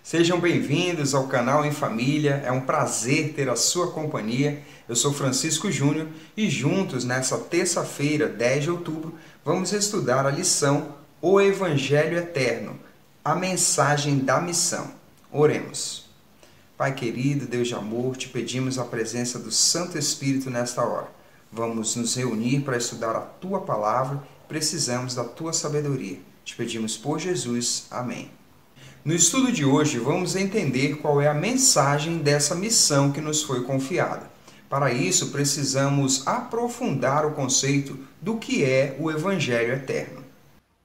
Sejam bem-vindos ao canal Em Família, é um prazer ter a sua companhia. Eu sou Francisco Júnior e juntos, nessa terça-feira, 10 de outubro, vamos estudar a lição O Evangelho Eterno, a mensagem da missão. Oremos. Pai querido, Deus de amor, te pedimos a presença do Santo Espírito nesta hora. Vamos nos reunir para estudar a Tua Palavra, precisamos da Tua sabedoria. Te pedimos por Jesus. Amém. No estudo de hoje, vamos entender qual é a mensagem dessa missão que nos foi confiada. Para isso, precisamos aprofundar o conceito do que é o Evangelho Eterno.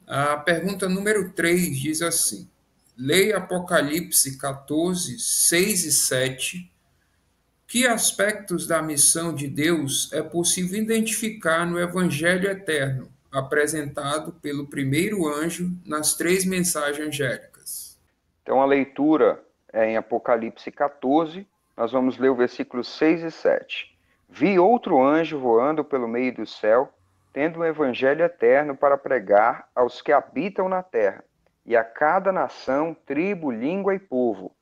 A pergunta número 3 diz assim: leia Apocalipse 14, 6 e 7. Que aspectos da missão de Deus é possível identificar no Evangelho Eterno, apresentado pelo primeiro anjo nas três mensagens angélicas? Então, a leitura é em Apocalipse 14, nós vamos ler o versículo 6 e 7. Vi outro anjo voando pelo meio do céu, tendo um evangelho eterno para pregar aos que habitam na terra, e a cada nação, tribo, língua e povo,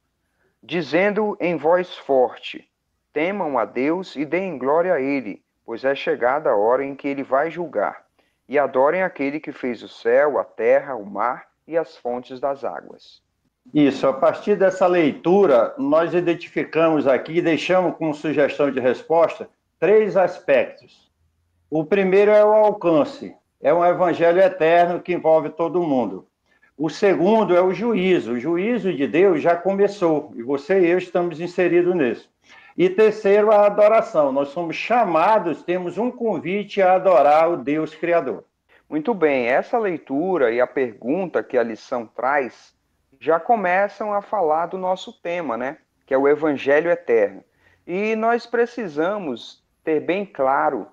dizendo em voz forte: temam a Deus e deem glória a Ele, pois é chegada a hora em que Ele vai julgar, e adorem aquele que fez o céu, a terra, o mar e as fontes das águas. Isso, a partir dessa leitura, nós identificamos aqui e deixamos como sugestão de resposta três aspectos. O primeiro é o alcance, é um evangelho eterno que envolve todo mundo. O segundo é o juízo de Deus já começou, e você e eu estamos inseridos nisso. E terceiro, a adoração, nós somos chamados, temos um convite a adorar o Deus Criador. Muito bem, essa leitura e a pergunta que a lição traz já começam a falar do nosso tema, né? Que é o Evangelho Eterno. E nós precisamos ter bem claro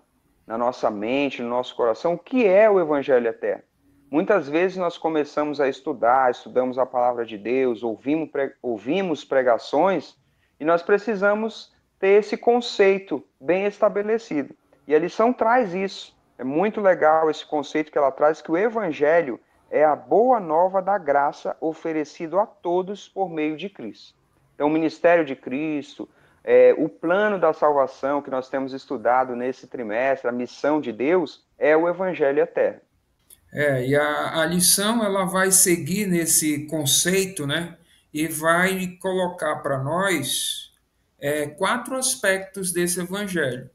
na nossa mente, no nosso coração, o que é o Evangelho Eterno. Muitas vezes nós começamos a estudar, estudamos a palavra de Deus, ouvimos pregações, e nós precisamos ter esse conceito bem estabelecido. E a lição traz isso. É muito legal esse conceito que ela traz, que o Evangelho é a boa nova da graça oferecido a todos por meio de Cristo. Então, o ministério de Cristo, o plano da salvação que nós temos estudado nesse trimestre, a missão de Deus, é o Evangelho Eterno. E a lição ela vai seguir nesse conceito, né? E vai colocar para nós quatro aspectos desse evangelho,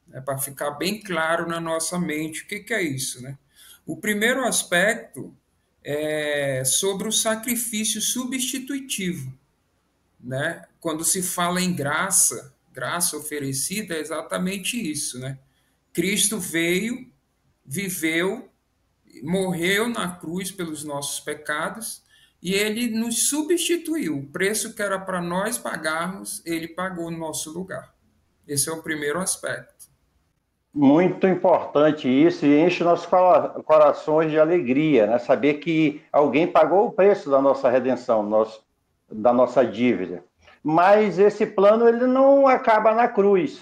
né, para ficar bem claro na nossa mente o que é isso, né? O primeiro aspecto é sobre o sacrifício substitutivo, né? Quando se fala em graça, graça oferecida é exatamente isso, né? Cristo veio, viveu, morreu na cruz pelos nossos pecados e ele nos substituiu. O preço que era para nós pagarmos, ele pagou no nosso lugar. Esse é o primeiro aspecto. Muito importante isso e enche nossos corações de alegria, né? Saber que alguém pagou o preço da nossa redenção, da nossa dívida. Mas esse plano ele não acaba na cruz.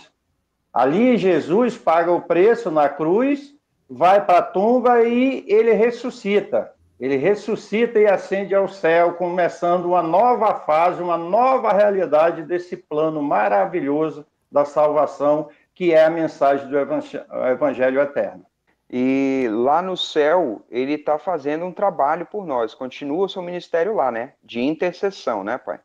Ali Jesus paga o preço na cruz, vai para a tumba e ele ressuscita. Ele ressuscita e ascende ao céu, começando uma nova fase, uma nova realidade desse plano maravilhoso da salvação, que é a mensagem do Evangelho Eterno. E lá no céu, ele está fazendo um trabalho por nós, continua o seu ministério lá, né? De intercessão, né, Pai?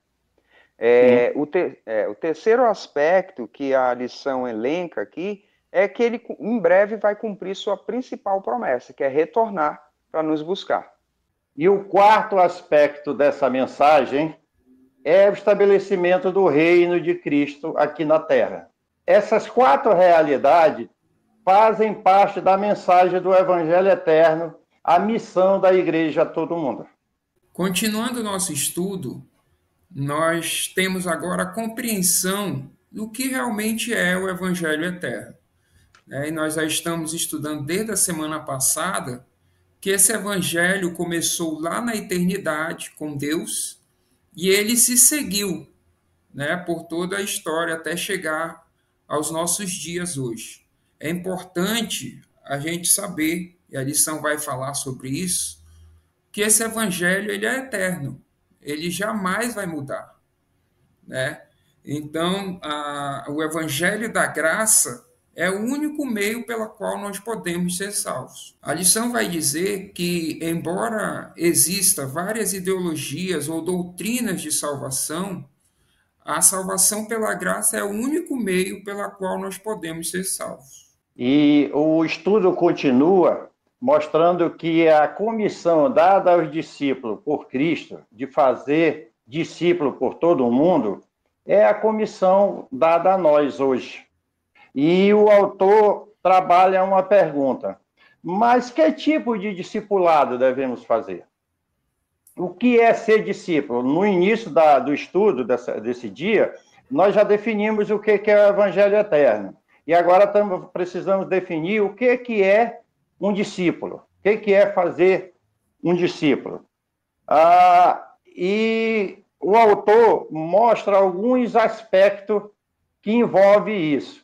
O terceiro aspecto que a lição elenca aqui é que ele em breve vai cumprir sua principal promessa, que é retornar para nos buscar. E o quarto aspecto dessa mensagem é o estabelecimento do reino de Cristo aqui na Terra. Essas quatro realidades fazem parte da mensagem do Evangelho Eterno, a missão da igreja a todo mundo. Continuando o nosso estudo, nós temos agora a compreensão do que realmente é o Evangelho Eterno. E nós já estamos estudando desde a semana passada que esse Evangelho começou lá na eternidade com Deus e ele se seguiu, né, por toda a história até chegar aos nossos dias hoje. É importante a gente saber, e a lição vai falar sobre isso, que esse evangelho ele é eterno. ele jamais vai mudar, né? Então, o Evangelho da Graça é o único meio pelo qual nós podemos ser salvos. A lição vai dizer que, embora exista várias ideologias ou doutrinas de salvação, a salvação pela graça é o único meio pelo qual nós podemos ser salvos. E o estudo continua mostrando que a comissão dada aos discípulos por Cristo de fazer discípulo por todo o mundo é a comissão dada a nós hoje. E o autor trabalha uma pergunta: mas que tipo de discipulado devemos fazer? O que é ser discípulo? No início do estudo desse dia, nós já definimos o que é o Evangelho Eterno. E agora precisamos definir o que é um discípulo. O que é fazer um discípulo? E o autor mostra alguns aspectos que envolvem isso.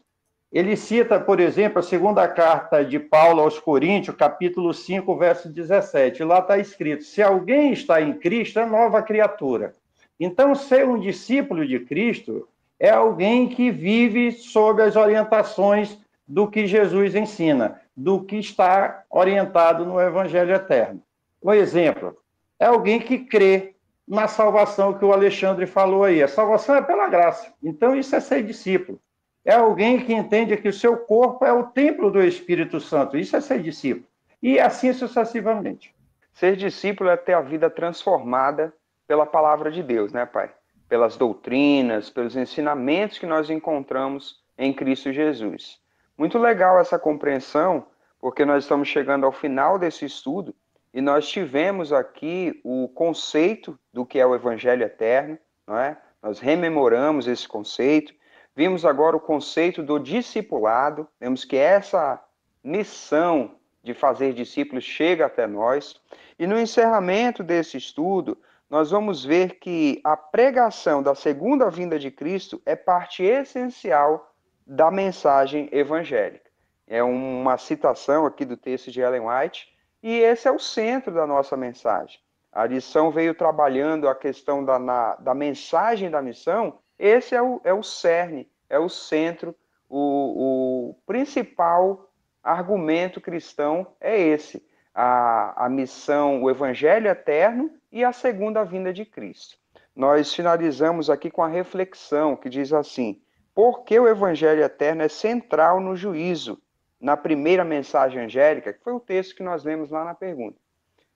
Ele cita, por exemplo, a segunda carta de Paulo aos Coríntios, capítulo 5, verso 17. Lá está escrito: se alguém está em Cristo, é nova criatura. Então, ser um discípulo de Cristo é alguém que vive sob as orientações do que Jesus ensina, do que está orientado no Evangelho Eterno. Um exemplo, é alguém que crê na salvação que o Alexandre falou aí. A salvação é pela graça. Então, isso é ser discípulo. É alguém que entende que o seu corpo é o templo do Espírito Santo. Isso é ser discípulo. E assim sucessivamente. Ser discípulo é ter a vida transformada pela palavra de Deus, né, Pai? Pelas doutrinas, pelos ensinamentos que nós encontramos em Cristo Jesus. Muito legal essa compreensão, porque nós estamos chegando ao final desse estudo e nós tivemos aqui o conceito do que é o Evangelho Eterno, não é? Nós rememoramos esse conceito. Vimos agora o conceito do discipulado, vemos que essa missão de fazer discípulos chega até nós. E no encerramento desse estudo, nós vamos ver que a pregação da segunda vinda de Cristo é parte essencial da mensagem evangélica. É uma citação aqui do texto de Ellen White, e esse é o centro da nossa mensagem. A lição veio trabalhando a questão da mensagem da missão. Esse é o cerne, é o centro, o principal argumento cristão é esse. A missão, o Evangelho Eterno e a segunda vinda de Cristo. Nós finalizamos aqui com a reflexão que diz assim: por que o Evangelho Eterno é central no juízo, na primeira mensagem angélica, que foi o texto que nós lemos lá na pergunta.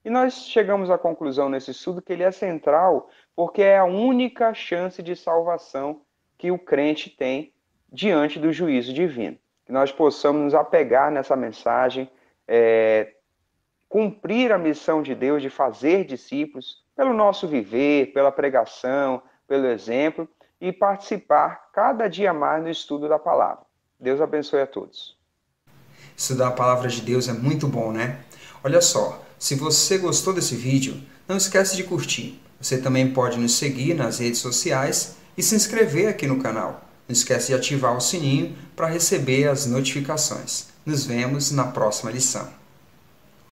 E nós chegamos à conclusão nesse estudo que ele é central porque é a única chance de salvação que o crente tem diante do juízo divino. Que nós possamos nos apegar nessa mensagem, cumprir a missão de Deus de fazer discípulos pelo nosso viver, pela pregação, pelo exemplo e participar cada dia mais no estudo da palavra. Deus abençoe a todos. Estudar a palavra de Deus é muito bom, né? Olha só, se você gostou desse vídeo, não esquece de curtir. Você também pode nos seguir nas redes sociais e se inscrever aqui no canal. Não esquece de ativar o sininho para receber as notificações. Nos vemos na próxima lição.